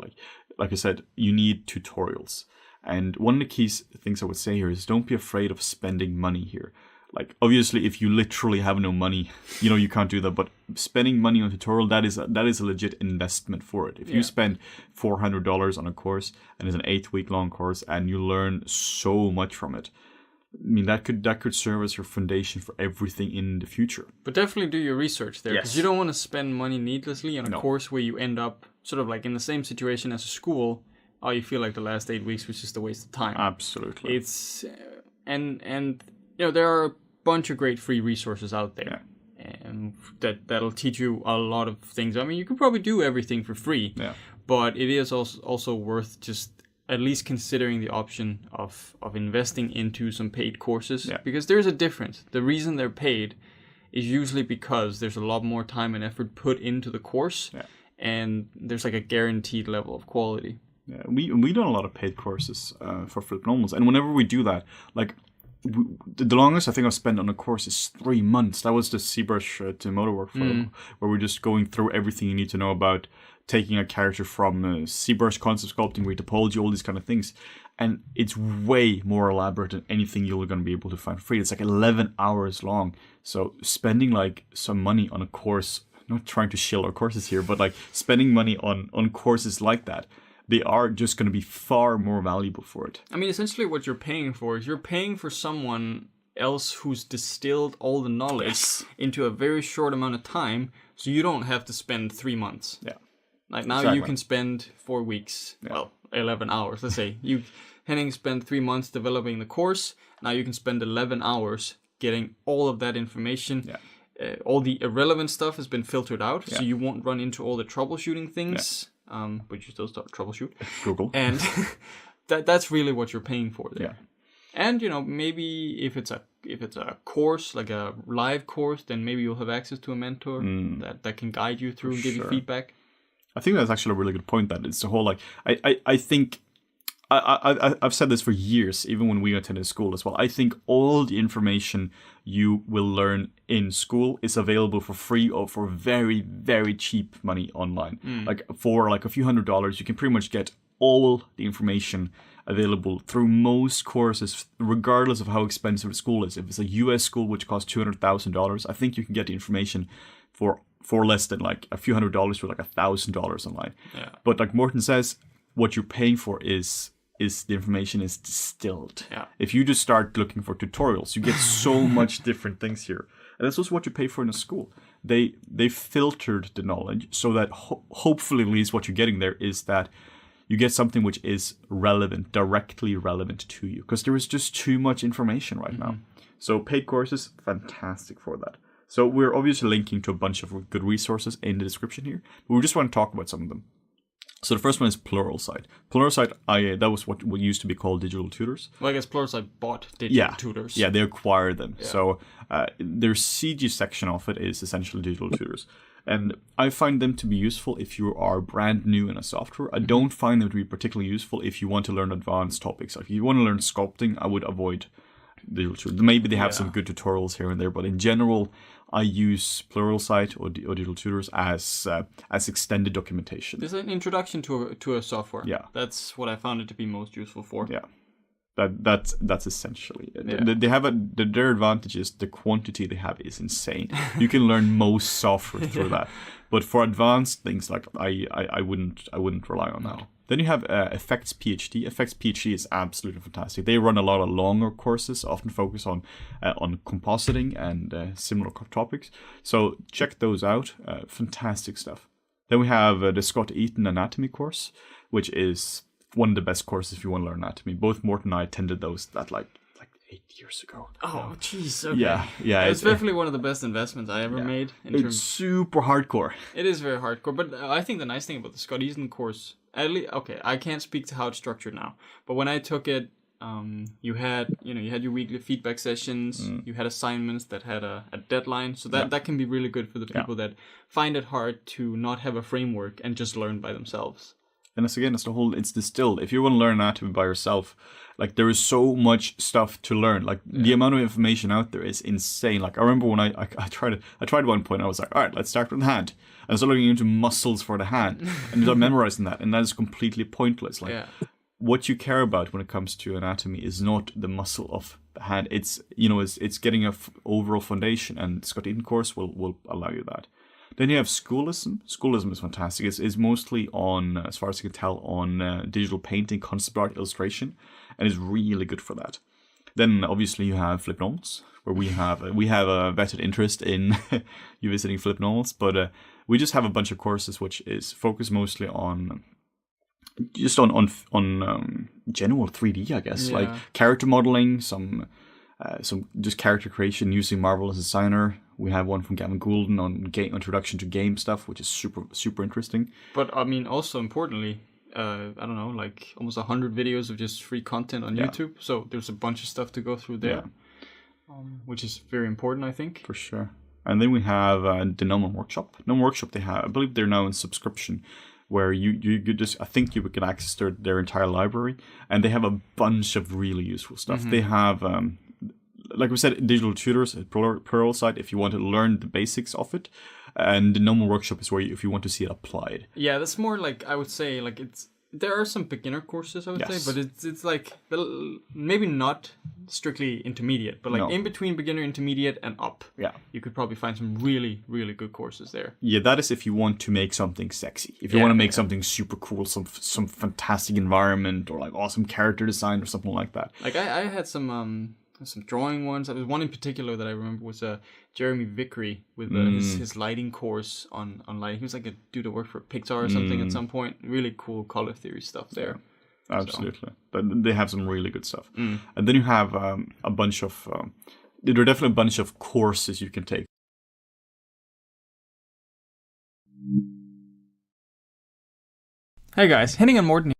Like I said, you need tutorials. And one of the key things I would say here is don't be afraid of spending money here. Like, obviously, if you literally have no money, you can't do that. But spending money on tutorial, that is a legit investment for it. If you spend $400 on a course and it's an 8-week long course and you learn so much from it, I mean, that could serve as your foundation for everything in the future. But definitely do your research there, because you don't want to spend money needlessly on a course where you end up sort of like in the same situation as a school. Oh, you feel like the last 8 weeks was just a waste of time. Absolutely. It's and there are a bunch of great free resources out there, and that'll teach you a lot of things. I mean, you can probably do everything for free, but it is also worth just at least considering the option of investing into some paid courses, because there's a difference. The reason they're paid is usually because there's a lot more time and effort put into the course, and there's like a guaranteed level of quality. Yeah, we done a lot of paid courses for FlippedNormals, and whenever we do that, like the longest I think I've spent on a course is 3 months. That was the ZBrush to Motorwork photo, where we're just going through everything you need to know about taking a character from ZBrush concept sculpting, retopology, all these kind of things. And it's way more elaborate than anything you're going to be able to find free. It's like 11 hours long. So spending like some money on a course, not trying to shill our courses here, but like spending money on courses like that, they are just going to be far more valuable for it. I mean, essentially what you're paying for is you're paying for someone else who's distilled all the knowledge into a very short amount of time, so you don't have to spend 3 months. Yeah. Like now you can spend 4 weeks, 11 hours. Let's say Henning spent 3 months developing the course. Now you can spend 11 hours getting all of that information. Yeah. All the irrelevant stuff has been filtered out, so you won't run into all the troubleshooting things. But you still start troubleshoot. Google. And that's really what you're paying for there. Yeah. And maybe if it's a course, like a live course, then maybe you'll have access to a mentor that can guide you through and give you feedback. I think that's actually a really good point. That it's the whole, like, I think I've said this for years, even when we attended school as well. I think all the information you will learn in school is available for free or for very, very cheap money online. Like for like a few $100s, you can pretty much get all the information available through most courses, regardless of how expensive the school is. If it's a US school which costs $200,000, I think you can get the information for for less than like a few $100 for like $1,000 online. Yeah. But like Morten says, what you're paying for is the information is distilled. Yeah. If you just start looking for tutorials, you get so much different things here. And that's also what you pay for in a school. They filtered the knowledge so that hopefully at least what you're getting there is that you get something which is relevant, directly relevant to you. Because there is just too much information right now. So paid courses, fantastic for that. So we're obviously linking to a bunch of good resources in the description here. But we just want to talk about some of them. So the first one is Pluralsight. Pluralsight, that was what used to be called Digital Tutors. Well, I guess Pluralsight bought Digital Tutors. Yeah, they acquired them. Yeah. So their CG section of it is essentially Digital Tutors. And I find them to be useful if you are brand new in a software. I don't find them to be particularly useful if you want to learn advanced topics. Like if you want to learn sculpting, I would avoid Digital Tutors. Maybe they have some good tutorials here and there, but in general, I use Pluralsight or Digital Tutors as extended documentation. It's an introduction to a software. Yeah, that's what I found it to be most useful for. Yeah, that's essentially it. Yeah. They have their advantage is the quantity they have is insane. You can learn most software through that, but for advanced things like I wouldn't rely on that. Then you have Effects PhD. Effects PhD is absolutely fantastic. They run a lot of longer courses, often focus on compositing and similar topics. So check those out. Fantastic stuff. Then we have the Scott Eaton Anatomy course, which is one of the best courses if you want to learn anatomy. Both Morten and I attended those that like 8 years ago. Oh, jeez. Okay. Yeah. It's definitely one of the best investments I ever made. It's super hardcore. It is very hardcore, but I think the nice thing about the Scott Eaton course, at least, okay, I can't speak to how it's structured now, but when I took it, you had your weekly feedback sessions, you had assignments that had a deadline, so that can be really good for the people that find it hard to not have a framework and just learn by themselves. And it's distilled. If you want to learn anatomy by yourself, like there is so much stuff to learn. Like the amount of information out there is insane. Like I remember when I tried at one point, I was like, all right, let's start with the hand. And I started looking into muscles for the hand and start memorizing that. And that is completely pointless. Like what you care about when it comes to anatomy is not the muscle of the hand. It's getting a overall foundation, and Scott Eaton course will allow you that. Then you have Schoolism. Schoolism is fantastic. It's mostly on, as far as I can tell, on digital painting, concept art, illustration, and is really good for that. Then obviously you have Flip Normals, where we have a vetted interest in you visiting Flip Normals, but we just have a bunch of courses which is focused mostly on general 3D, I guess, like character modeling, some just character creation using Marvel as a designer. We have one from Gavin Goulden on introduction to game stuff, which is super interesting. But I mean, also importantly, I don't know, like almost 100 videos of just free content on YouTube. So there's a bunch of stuff to go through there, which is very important, I think. For sure. And then we have the Gnomon Workshop. Gnomon Workshop, I believe they're now in subscription, where you just, I think you can access their entire library, and they have a bunch of really useful stuff. They have, like we said, Digital Tutors at Pluralsight if you want to learn the basics of it, and the Gnomon Workshop is where if you want to see it applied. Yeah, that's more like, I would say, like there are some beginner courses, I would say, but it's like maybe not strictly intermediate, but like in between beginner, intermediate, and up. Yeah, you could probably find some really, really good courses there. Yeah, that is if you want to make something sexy. If you want to make something super cool, some fantastic environment or like awesome character design or something like that. Like I had some drawing ones. There was one in particular that I remember was Jeremy Vickery with his lighting course on lighting. He was like a dude that worked for Pixar or something at some point. Really cool color theory stuff there. Yeah, absolutely. So. They have some really good stuff. And then you have a bunch of... there are definitely a bunch of courses you can take. Hey guys, Henning and Morten.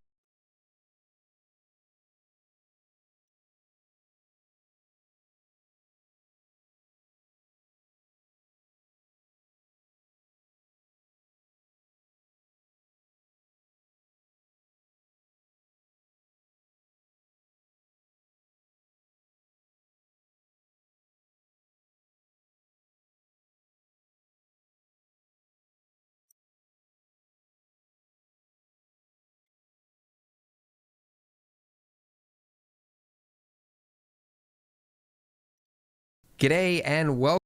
G'day and welcome.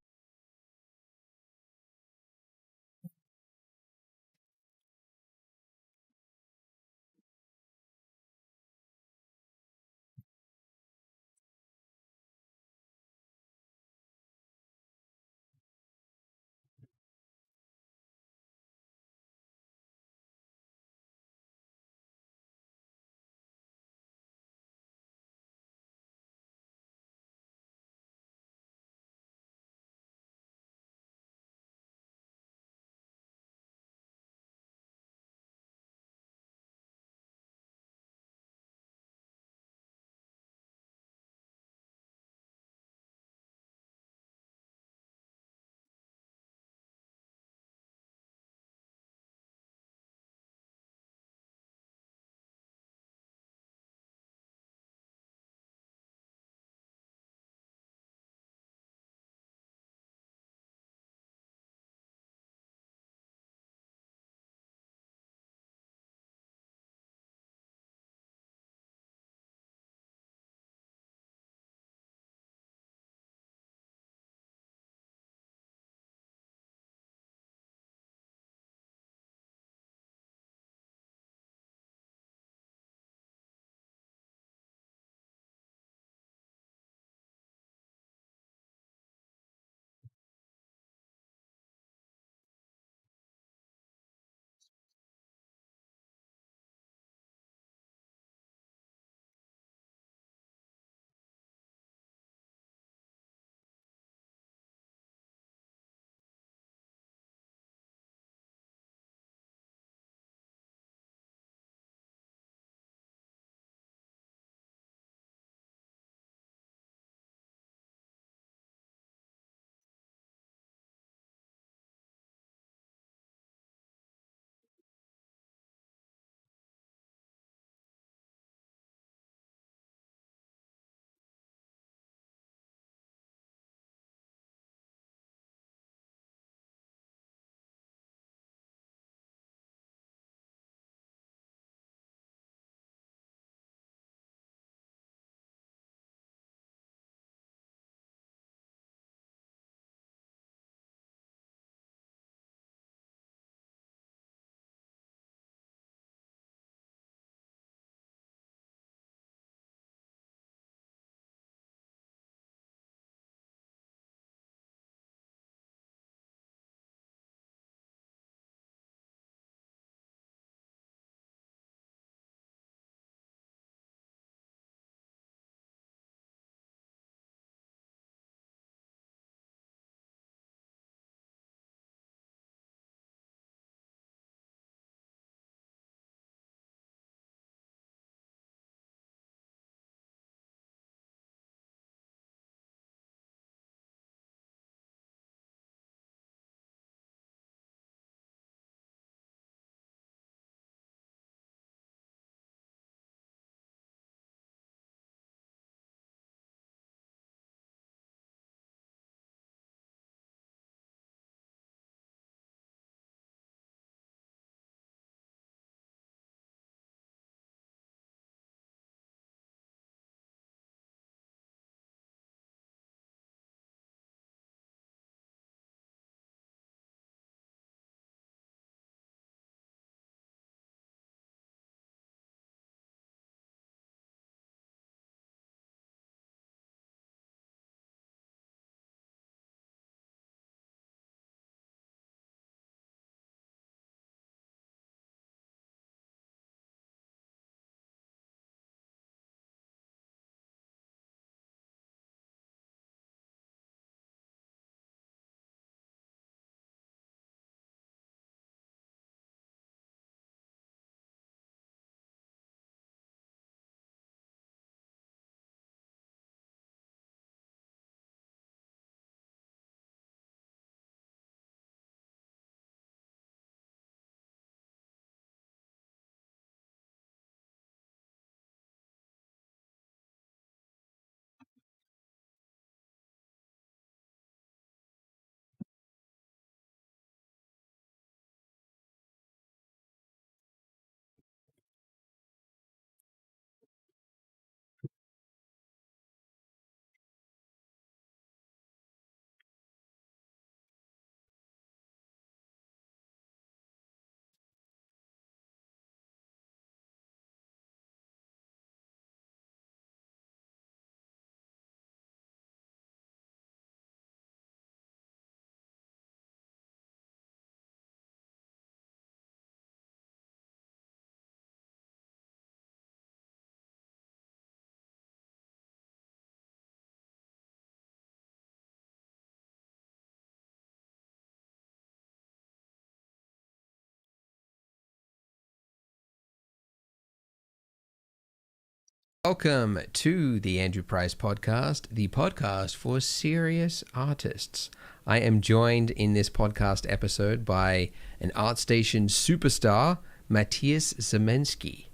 Welcome to the Andrew Price Podcast, the podcast for serious artists. I am joined in this podcast episode by an ArtStation superstar, Matthias Zemensky.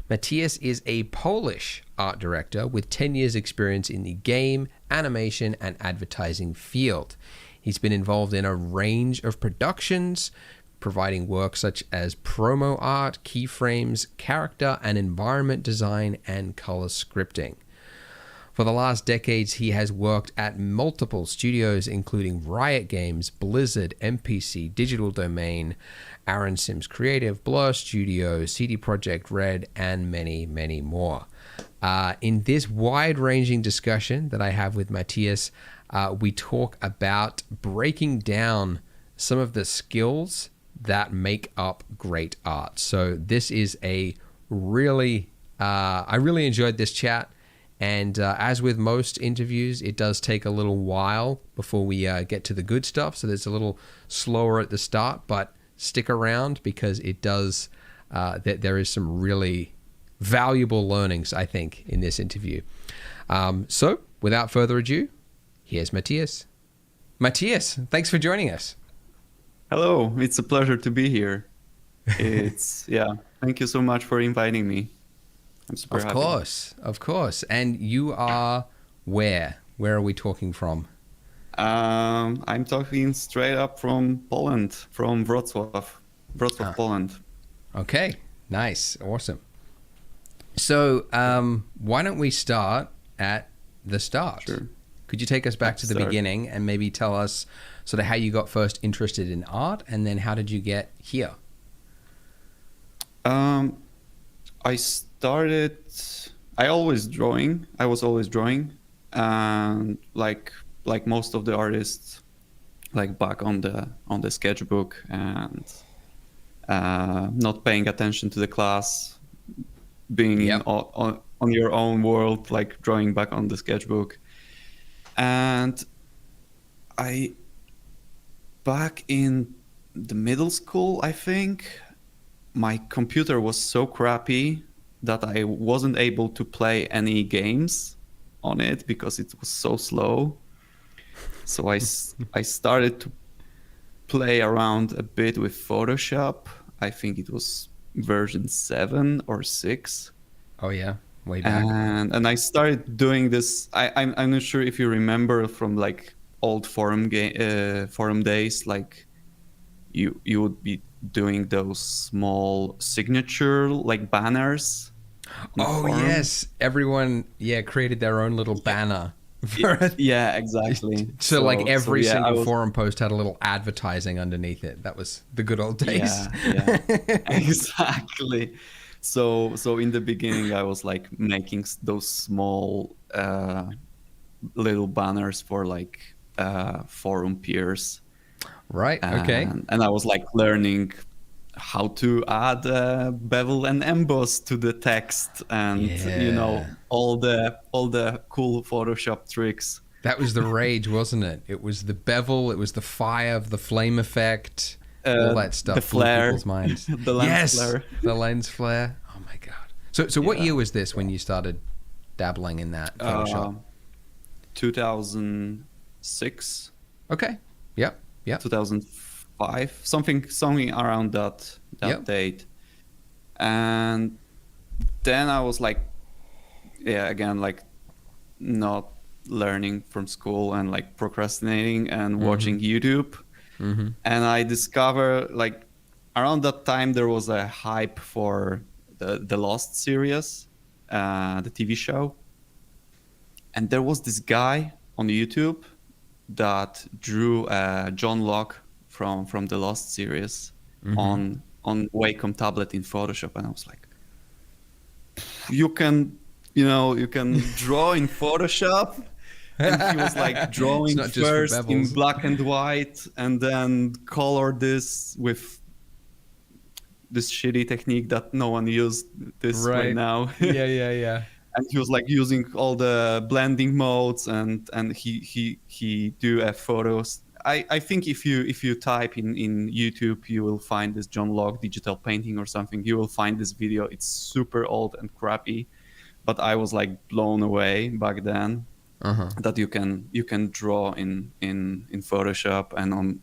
Matthias is a Polish art director with 10 years experience in the game, animation, and advertising field. He's been involved in a range of productions, providing work such as promo art, keyframes, character and environment design, and color scripting. For the last decades, he has worked at multiple studios, including Riot Games, Blizzard, MPC, Digital Domain, Aaron Sims Creative, Blur Studio, CD Projekt Red, and many, many more. In this wide-ranging discussion that I have with Matthias, we talk about breaking down some of the skills that make up great art. So this is a really, I really enjoyed this chat. And as with most interviews, it does take a little while before we get to the good stuff. So it's a little slower at the start, but stick around because it does, there is some really valuable learnings, I think, in this interview. So without further ado, here's Matthias. Matthias, thanks for joining us. Hello, it's a pleasure to be here. Thank you so much for inviting me. I'm super happy. Of course. And you are where? Where are we talking from? I'm talking straight up from Poland, from Wrocław, Poland. Okay, nice, awesome. So why don't we start at the start? Sure. Could you take us back to the beginning and maybe tell us sort of how you got first interested in art, and then how did you get here? I was always drawing, and like most of the artists, like back on the sketchbook and not paying attention to the class, being on your own world, like drawing back on the sketchbook. And back in the middle school, I think, my computer was so crappy that I wasn't able to play any games on it because it was so slow. So I started to play around a bit with Photoshop. I think it was version 7 or 6. Oh yeah, way back. And I started doing this. I'm not sure if you remember from like old forum days, like you would be doing those small signature like banners. Oh yes, everyone created their own little banner. Yeah, exactly. So like every single forum post had a little advertising underneath it. That was the good old days. Yeah, exactly. So in the beginning, I was like making those small little banners for like forum peers. Right. Okay. And I was like learning how to add bevel and emboss to the text, and all the cool Photoshop tricks. That was the rage, wasn't it? It was the bevel, it was the fire, the flame effect, all that stuff. The flare, people's minds. The lens flare. The lens flare. Oh my god! So what year was this when you started dabbling in that Photoshop? 2006. Okay. Yep. 2005, something around that date. And then I was like, again, like not learning from school and like procrastinating and watching YouTube. Mm-hmm. And I discovered like around that time there was a hype for the Lost series, the TV show. And there was this guy on YouTube that drew John Locke from the Lost series on Wacom tablet in Photoshop, and I was like, you can draw in Photoshop. And he was like drawing first in black and white and then color this with this shitty technique that no one used right now. Yeah. And he was like using all the blending modes and he do photos. I think if you type in YouTube, you will find this John Locke digital painting or something. You will find this video. It's super old and crappy, but I was like blown away back then that you can draw in Photoshop and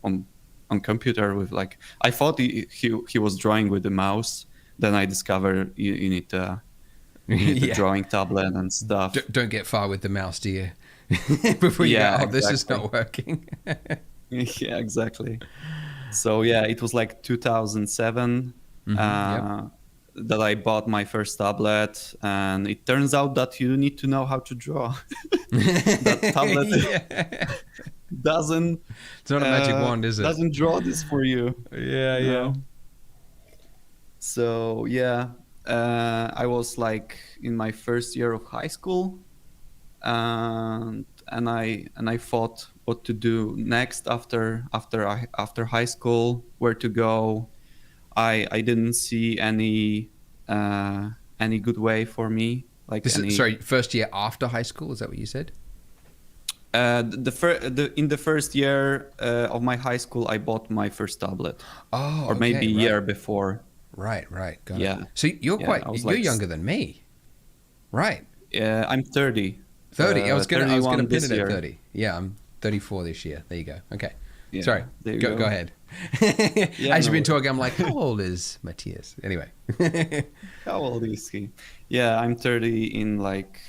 on computer with like, I thought he was drawing with the mouse. Then I discovered you need the drawing tablet and stuff. Don't get far with the mouse, do you? Before you go, this is not working. Yeah, exactly. So yeah, it was like 2007 that I bought my first tablet, and it turns out that you need to know how to draw. That tablet doesn't. It's not a magic wand, is it? Doesn't draw this for you. Yeah. So yeah, I was like in my first year of high school, and I thought what to do next after high school, where to go. I didn't see any good way for me. Like first year after high school, is that what you said? In the first year of my high school, I bought my first tablet. Oh, or maybe a year before. Right, got it. So you're younger than me, right? Yeah, I'm 30. 30. I was gonna pin it at 30. Yeah, I'm 34 this year. There you go. Okay. Yeah, sorry. Go ahead. As you've been talking, I'm like, how old is Matthias? Anyway. How old is he? Yeah, I'm 30 in like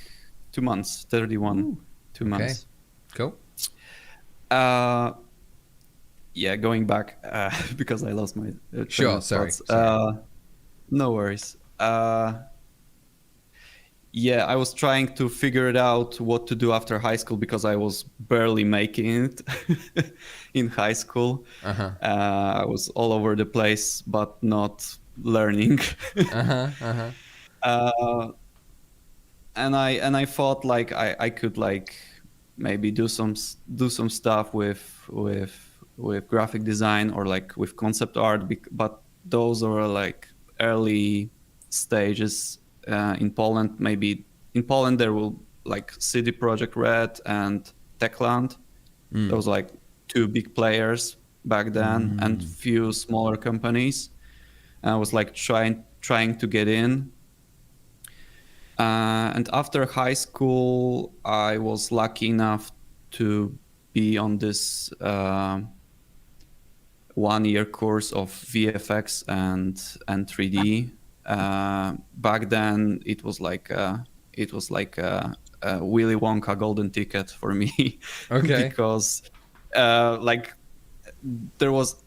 2 months. 31. Ooh. 2 months. Cool. Yeah, going back because I lost my sure. Sorry. No worries. Yeah, I was trying to figure it out what to do after high school because I was barely making it in high school. I was all over the place, but not learning. And I thought like I could like maybe do some stuff with graphic design or like with concept art, but those are like early stages. In Poland, maybe in Poland there will like CD Projekt Red and Techland. Those like 2 big players back then, and few smaller companies. And I was like trying to get in. And after high school, I was lucky enough to be on this 1-year course of VFX and 3D. Back then it was like a Willy Wonka golden ticket for me. Okay. Because like there was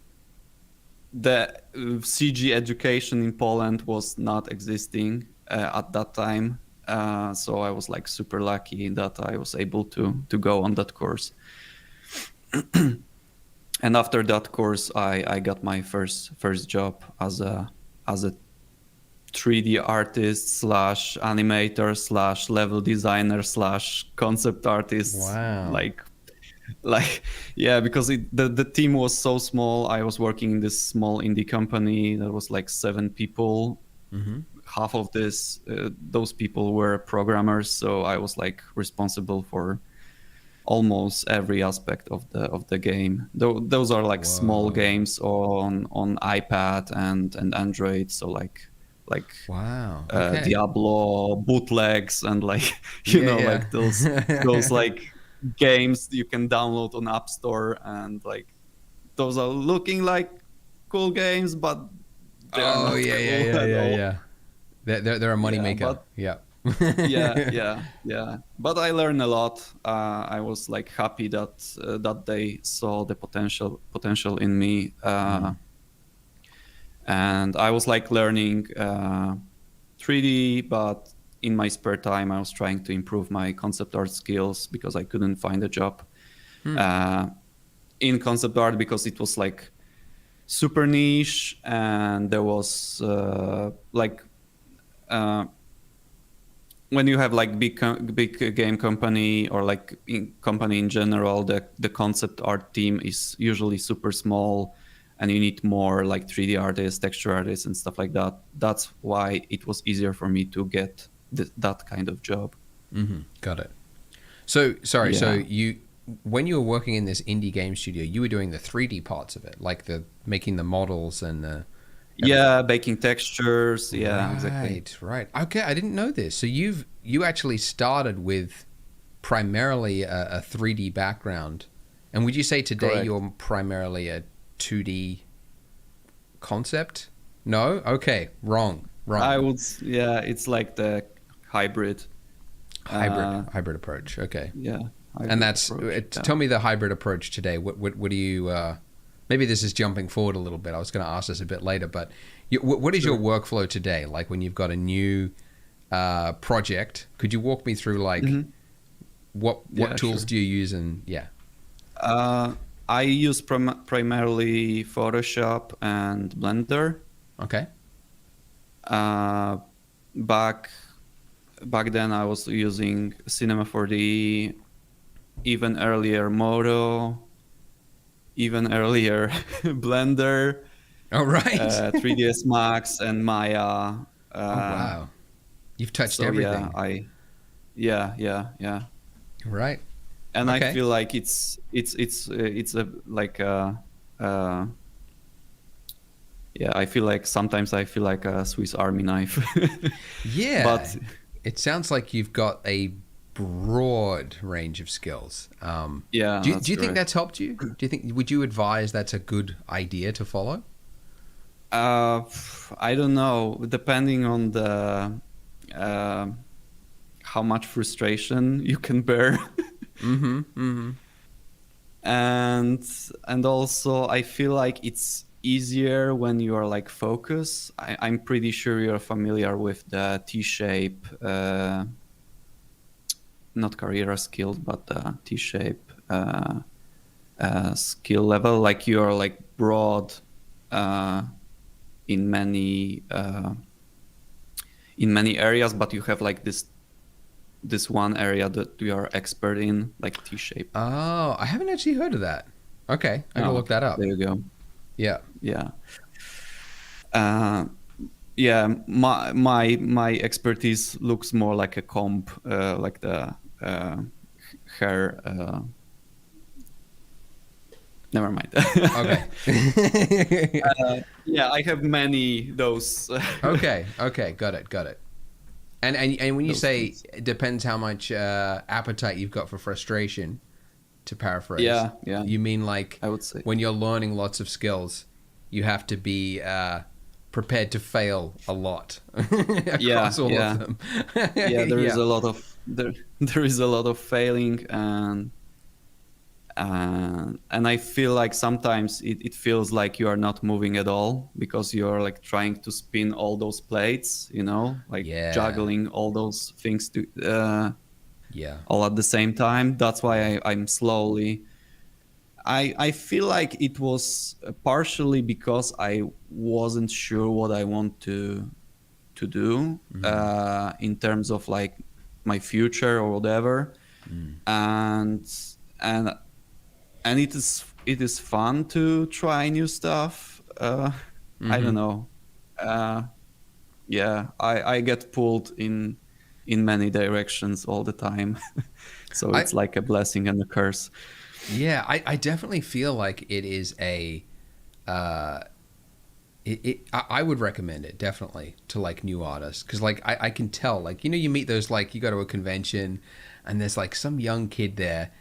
the CG education in Poland was not existing at that time, so I was like super lucky that I was able to go on that course. And after that course I got my first job as a 3D artist / animator / level designer / concept artist. Wow. Like yeah, because the team was so small. I was working in this small indie company that was like 7 people. Half of those people were programmers, so I was like responsible for almost every aspect of the game. Those are like small games on iPad and Android, so like wow, okay. Diablo bootlegs and like like those like games you can download on App Store, and like those are looking like cool games, but yeah. They're a money maker. Yeah. yeah. But I learned a lot. I was like happy that they saw the potential in me. And I was like learning 3D, but in my spare time I was trying to improve my concept art skills because I couldn't find a job in concept art because it was like super niche, and there was when you have like big game company or like company in general, the concept art team is usually super small, and you need more like 3D artists, texture artists, and stuff like that. That's why it was easier for me to get that kind of job. Got it. So sorry. Yeah. So when you were working in this indie game studio, you were doing the 3D parts of it, like making the models and the. Yeah, making textures. Yeah, right, exactly. Right. Okay, I didn't know this. So you've you actually started with primarily a 3D background, and would you say today Correct. you're primarily a 2D concept? No? Okay, wrong. I would, yeah, it's like the hybrid. Hybrid approach. Okay. Yeah. And that's tell me the hybrid approach today. What do you? Maybe this is jumping forward a little bit. I was going to ask this a bit later, but what is your workflow today? Like when you've got a new project, could you walk me through like what tools do you use? And I use primarily Photoshop and Blender. Okay. Back then I was using Cinema 4D, even earlier Modo, even earlier Blender. Oh, right. 3ds Max and Maya. Oh, wow. You've touched everything. Yeah. Right. And I feel like it's a like I feel like sometimes I feel like a Swiss Army knife. Yeah. But it sounds like you've got a broad range of skills. Yeah. Do you think that's helped you? Would you advise that's a good idea to follow? I don't know. Depending on the how much frustration you can bear. And also I feel like it's easier when you are like focused. I'm pretty sure you're familiar with the T-shape, not Carrera skill, but T-shape skill level. Like you're like broad in many areas, but you have like this one area that you are expert in, like T-shape. Oh, I haven't actually heard of that. Okay, I'm gonna look that up. There you go. Yeah. My expertise looks more like a comp, like the hair. Never mind. Okay. I have many those. Okay, got it. And when you say it depends how much appetite you've got for frustration, to paraphrase, you mean like I would say when you're learning lots of skills, you have to be prepared to fail a lot across all of them. There is a lot of there is a lot of failing, and I feel like sometimes it feels like you are not moving at all because you're like trying to spin all those plates, juggling all those things to all at the same time. That's why I'm slowly. I feel like it was partially because I wasn't sure what I want to do in terms of like my future or whatever, and it is fun to try new stuff. I don't know. I get pulled in many directions all the time, so it's like a blessing and a curse. Yeah, I definitely feel like it is a. I would recommend it definitely to like new artists because like I can tell like you meet those like you go to a convention and there's like some young kid there.